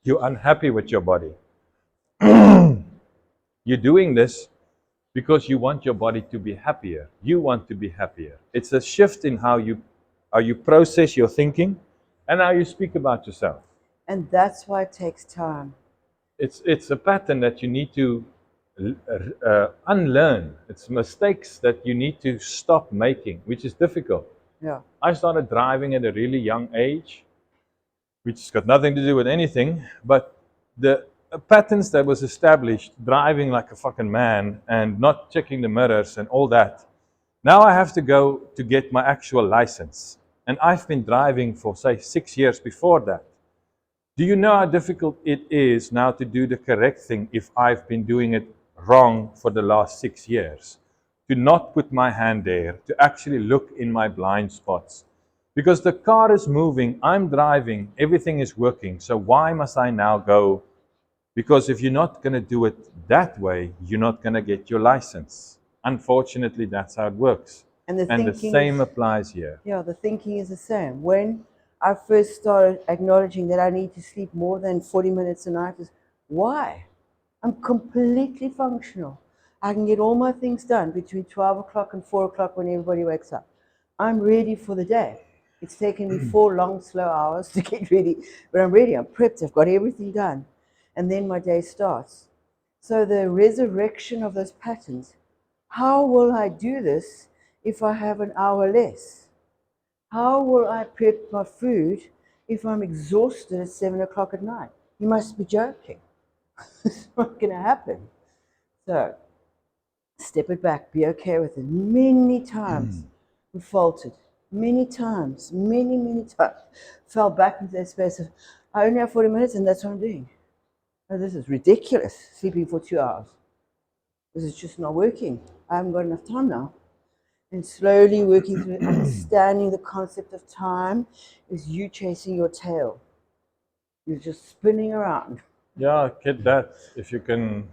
you're unhappy with your body. You're doing this because you want your body to be happier. You want to be happier. It's a shift in how you process your thinking and how you speak about yourself. And that's why it takes time. It's a pattern that you need to unlearn. It's mistakes that you need to stop making, which is difficult. Yeah. I started driving at a really young age, which has got nothing to do with anything, but the patterns that was established, driving like a fucking man and not checking the mirrors and all that. Now I have to go to get my actual license. And I've been driving for, say, 6 years before that. Do you know how difficult it is now to do the correct thing if I've been doing it wrong for the last 6 years? To not put my hand there, to actually look in my blind spots. Because the car is moving, I'm driving, everything is working. So why must I now go? Because if you're not going to do it that way, you're not going to get your license. Unfortunately, that's how it works. And the And the thinking same is, applies here. yeah, the thinking is the same. When I first started acknowledging that I need to sleep more than 40 minutes a night, is why? I'm completely functional. I can get all my things done between 12 o'clock and 4 o'clock when everybody wakes up. I'm ready for the day. It's taken me 4 long, slow hours to get ready, but I'm ready. I'm prepped. I've got everything done. And then my day starts. So the resurrection of those patterns. How will I do this if I have an hour less? How will I prep my food if I'm exhausted at 7 o'clock at night? You must be joking. It's not going to happen. So step it back, be okay with it. Many times we faltered, many times, many times, fell back into that space of, I only have 40 minutes and that's what I'm doing. Oh, this is ridiculous, sleeping for 2 hours. This is just not working. I haven't got enough time now. And slowly working through understanding the concept of time is you chasing your tail. You're just spinning around. Yeah, get that. If you can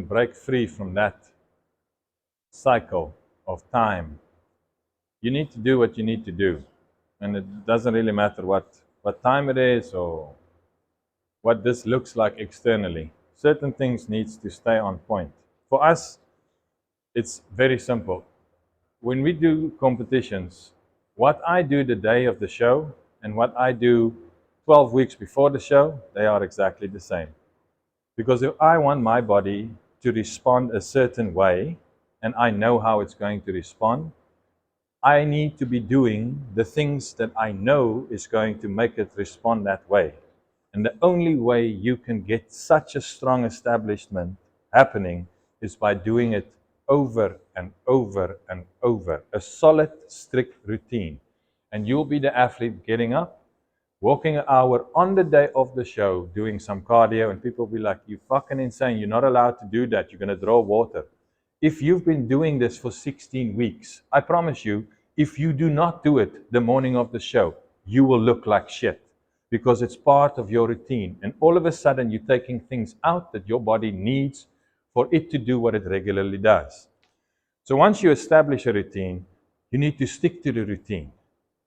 break free from that cycle of time, you need to do what you need to do. And it doesn't really matter what time it is or what this looks like externally. Certain things needs to stay on point. For us, it's very simple. When we do competitions, what I do the day of the show and what I do 12 weeks before the show, they are exactly the same. Because if I want my body to respond a certain way, and I know how it's going to respond, I need to be doing the things that I know is going to make it respond that way. And the only way you can get such a strong establishment happening is by doing it over and over and over. A solid, strict routine. And you'll be the athlete getting up, walking an hour on the day of the show, doing some cardio, and people will be like, you fucking insane, you're not allowed to do that, you're going to draw water. If you've been doing this for 16 weeks, I promise you, if you do not do it the morning of the show, you will look like shit because it's part of your routine. And all of a sudden, you're taking things out that your body needs for it to do what it regularly does. So once you establish a routine, you need to stick to the routine.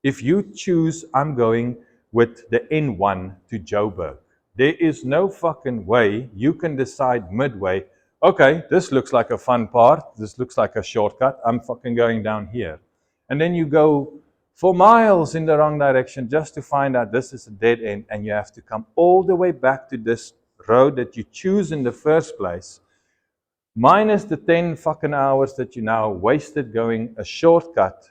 If you choose, I'm going with the N1 to Joburg, there is no fucking way you can decide midway, okay, this looks like a fun part, this looks like a shortcut, I'm fucking going down here. And then you go for miles in the wrong direction just to find out this is a dead end, and you have to come all the way back to this road that you choose in the first place, minus the 10 fucking hours that you now wasted going a shortcut,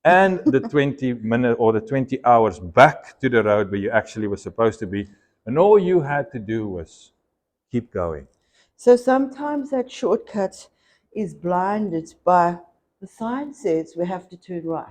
and the 20 minute or the 20 hours back to the road where you actually were supposed to be, And all you had to do was keep going. So sometimes that shortcut is blinded by the sign says we have to turn right.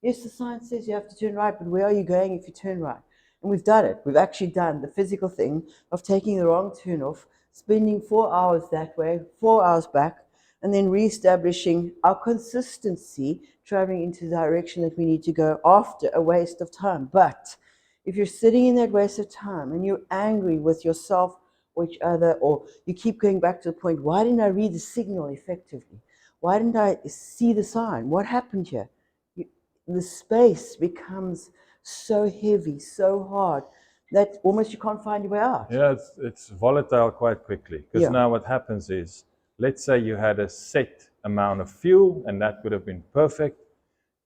Yes, the sign says you have to turn right, but where are you going if you turn right? And we've done it. We've actually done the physical thing of taking the wrong turn off, spending 4 hours that way, 4 hours back, and then re-establishing our consistency, traveling into the direction that we need to go after a waste of time. But if you're sitting in that waste of time and you're angry with yourself or each other, or you keep going back to the point, why didn't I read the signal effectively? Why didn't I see the sign? What happened here? The space becomes so heavy, so hard, that almost you can't find your way out. Yeah, it's volatile quite quickly. Because Yeah. now what happens is, let's say you had a set amount of fuel, and that would have been perfect.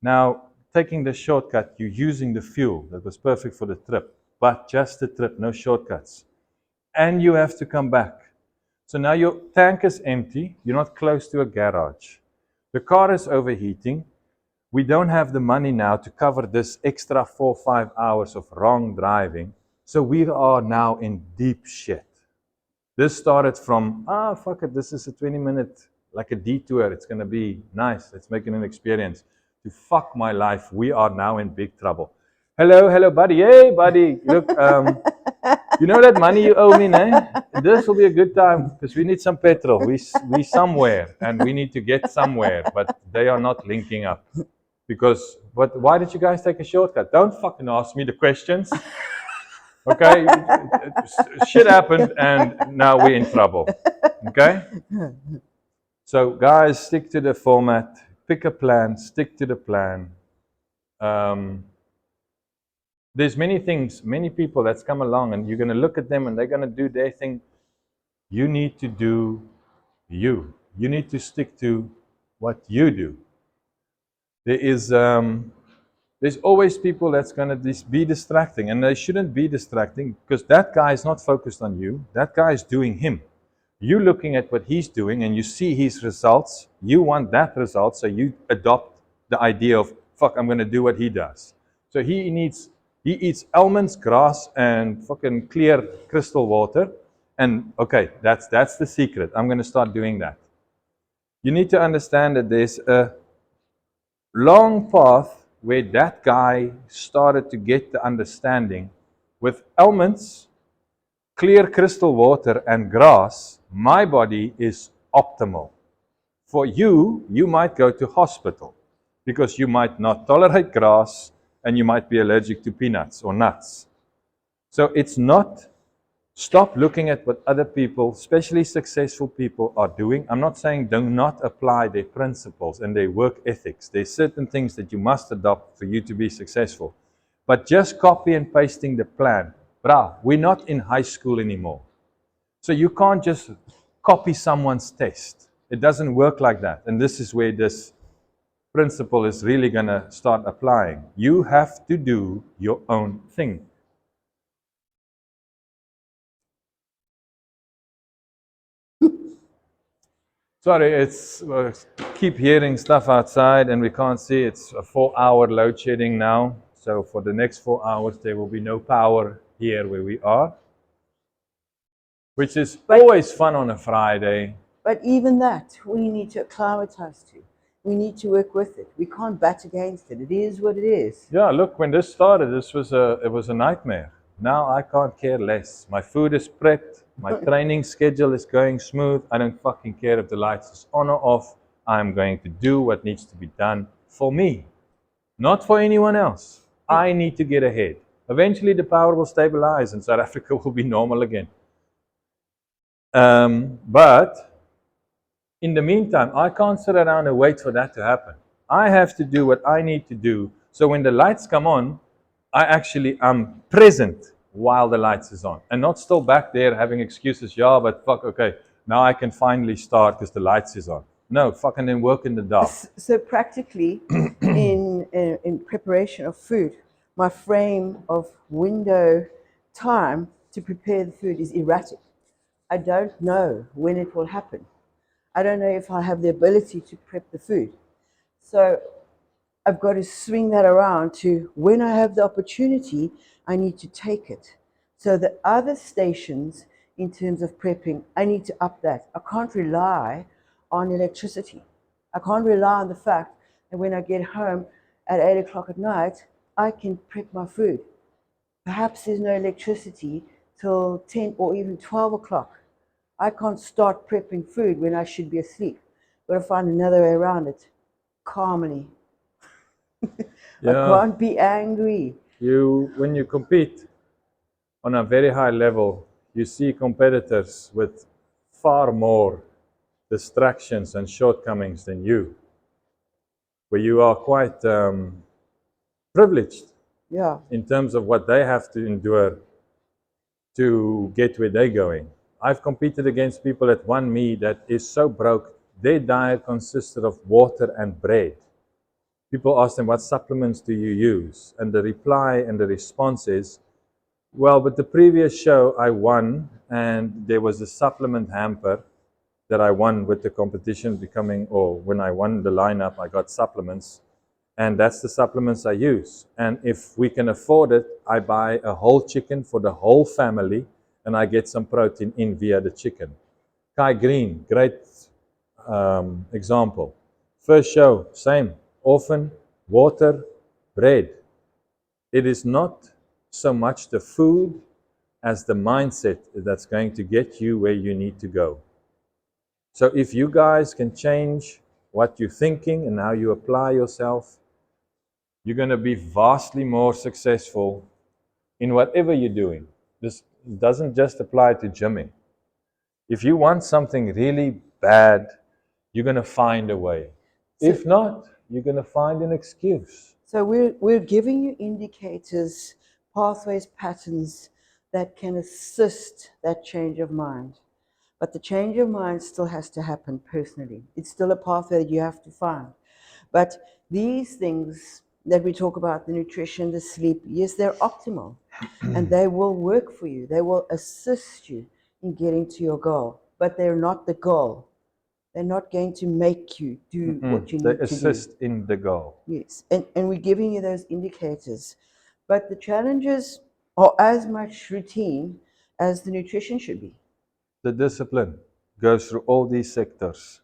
Now, taking the shortcut, you're using the fuel that was perfect for the trip, but just the trip, no shortcuts. And you have to come back. So now your tank is empty, you're not close to a garage. The car is overheating. We don't have the money now to cover this extra 4 or 5 hours of wrong driving. So we are now in deep shit. This started from, fuck it, this is a 20-minute, like a detour. It's going to be nice. Let's make it an experience. To fuck my life, we are now in big trouble. Hello, buddy. Hey, buddy. Look, you know that money you owe me, nah? This will be a good time because we need some petrol. We somewhere and we need to get somewhere, but they are not linking up. Because, but why did you guys take a shortcut? Don't fucking ask me the questions. Okay? Shit happened and now we're in trouble. Okay? So, guys, stick to the format. Pick a plan. Stick to the plan. There's many things, many people that's come along, and you're going to look at them and they're going to do their thing. You need to do you. You need to stick to what you do. There is there's always people that's going to be distracting, and they shouldn't be distracting because that guy is not focused on you. That guy is doing him. You looking at what he's doing and you see his results. You want that result, so you adopt the idea of fuck, I'm going to do what he does. So he eats almonds, grass, and fucking clear crystal water. And okay, that's the secret. I'm going to start doing that. You need to understand that there's a long path where that guy started to get the understanding with almonds, clear crystal water, and grass. My body is optimal. For you, you might go to hospital because you might not tolerate grass and you might be allergic to peanuts or nuts. So it's not, stop looking at what other people, especially successful people, are doing. I'm not saying do not apply their principles and their work ethics. There's certain things that you must adopt for you to be successful. But just copy and pasting the plan. Bruh, we're not in high school anymore. So you can't just copy someone's test. It doesn't work like that. And this is where this principle is really going to start applying. You have to do your own thing. Sorry, it's keep hearing stuff outside and we can't see. It's a 4-hour load shedding now. So for the next 4 hours, there will be no power here where we are, which is always fun on a Friday. But even that, we need to acclimatize to. We need to work with it. We can't bat against it. It is what it is. Yeah, look, when this started, it was a nightmare. Now I can't care less. My food is prepped. My training schedule is going smooth. I don't fucking care if the lights is on or off. I'm going to do what needs to be done for me, not for anyone else. I need to get ahead. Eventually, the power will stabilize and South Africa will be normal again. But in the meantime, I can't sit around and wait for that to happen. I have to do what I need to do. So when the lights come on, I actually am present while the lights is on and not still back there having excuses. Yeah, but fuck, okay, now I can finally start because the lights is on. No, fucking then work in the dark. So practically, in preparation of food, my frame of window time to prepare the food is erratic. I don't know when it will happen. I don't know if I have the ability to prep the food. So I've got to swing that around to when I have the opportunity, I need to take it. So the other stations, in terms of prepping, I need to up that. I can't rely on electricity. I can't rely on the fact that when I get home at 8 o'clock at night, I can prep my food. Perhaps there's no electricity till 10 or even 12 o'clock. I can't start prepping food when I should be asleep. Got to find another way around it. Calmly. I Yeah, can't be angry. when you compete on a very high level, you see competitors with far more distractions and shortcomings than you, where you are quite privileged Yeah. in terms of what they have to endure to get where they're going. I've competed against people at 1 me that is so broke, their diet consisted of water and bread. People ask them, what supplements do you use? And the reply and the response is, well, but the previous show I won, and there was a supplement hamper that I won with the competition becoming, or when I won the lineup, I got supplements. And that's the supplements I use. And if we can afford it, I buy a whole chicken for the whole family, and I get some protein in via the chicken. Kai Green, great example. First show, same. Often, water, bread. It is not so much the food as the mindset that's going to get you where you need to go. So if you guys can change what you're thinking and how you apply yourself, you're going to be vastly more successful in whatever you're doing. This doesn't just apply to gymming. If you want something really bad, you're going to find a way. So, If not, you're going to find an excuse. so we're giving you indicators, pathways, patterns that can assist that change of mind. But the change of mind still has to happen personally. It's still a pathway that you have to find. But these things that we talk about, the nutrition, the sleep, yes, they're optimal and they will work for you. They will assist you in getting to your goal, but they're not the goal. They're not going to make you do what you They need to do. assist in the goal. Yes, and we're giving you those indicators. But the challenges are as much routine as the nutrition should be. The discipline goes through all these sectors.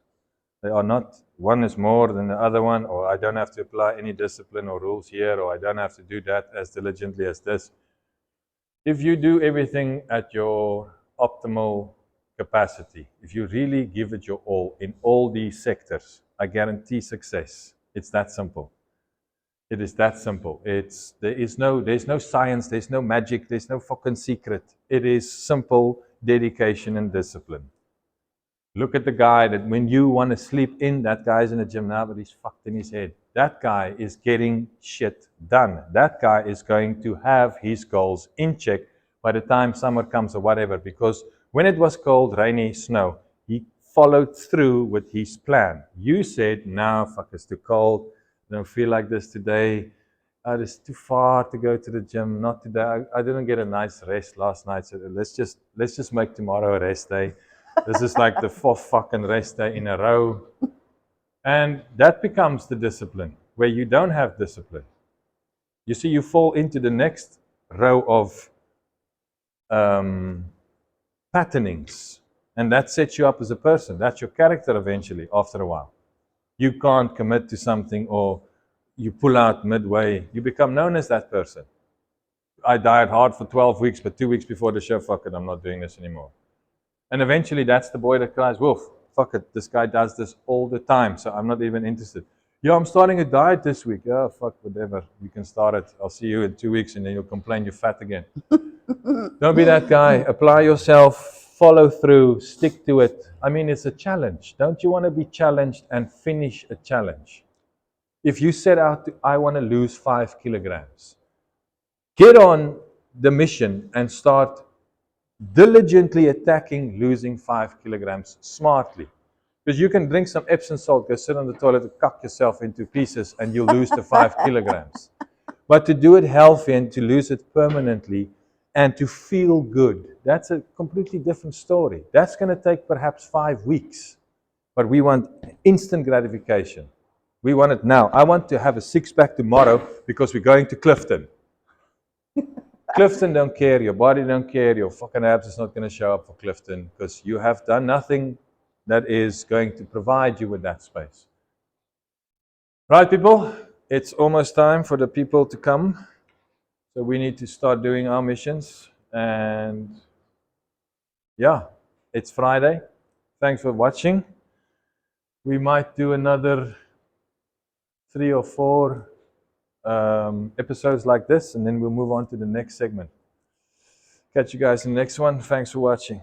They are not, one is more than the other one, or I don't have to apply any discipline or rules here, or I don't have to do that as diligently as this. If you do everything at your optimal capacity, if you really give it your all in all these sectors, I guarantee success. It's that simple. It is that simple. There's no science, there's no magic, there's no fucking secret. It is simple dedication and discipline. Look at the guy that when you want to sleep in, that guy's in the gym now, but he's fucked in his head. That guy is getting shit done. That guy is going to have his goals in check by the time summer comes or whatever, because when it was cold, rainy, snow, he followed through with his plan. You said, no, fuck, it's too cold. I don't feel like this today. It's too far to go to the gym. Not today. I didn't get a nice rest last night, so let's just make tomorrow a rest day. This is like the fourth fucking rest day in a row. And that becomes the discipline, where you don't have discipline. You see, you fall into the next row of patternings. And that sets you up as a person. That's your character eventually, after a while. You can't commit to something, or you pull out midway. You become known as that person. I diet hard for 12 weeks, but 2 weeks before the show, fuck it, I'm not doing this anymore. And eventually that's the boy that cries, wolf, fuck it, this guy does this all the time, so I'm not even interested. Yeah, I'm starting a diet this week. Oh, fuck, whatever. You can start it. I'll see you in 2 weeks, and then you'll complain you're fat again. Don't be that guy. Apply yourself, follow through, stick to it. I mean, it's a challenge. Don't you want to be challenged and finish a challenge? If you set out to, I want to lose 5 kilograms, get on the mission and start diligently attacking losing 5 kilograms smartly. Because you can drink some Epsom salt, go sit on the toilet and cut yourself into pieces, and you'll lose the 5 kilograms. But to do it healthy and to lose it permanently and to feel good, that's a completely different story. That's going to take perhaps 5 weeks. But we want instant gratification. We want it now. I want to have a six-pack tomorrow because we're going to Clifton. Clifton don't care, your body don't care, your fucking abs is not going to show up for Clifton because you have done nothing that is going to provide you with that space. Right, people? It's almost time for the people to come. So we need to start doing our missions. And yeah, it's Friday. Thanks for watching. We might do another 3 or 4 episodes like this, and then we'll move on to the next segment. Catch you guys in the next one. Thanks for watching.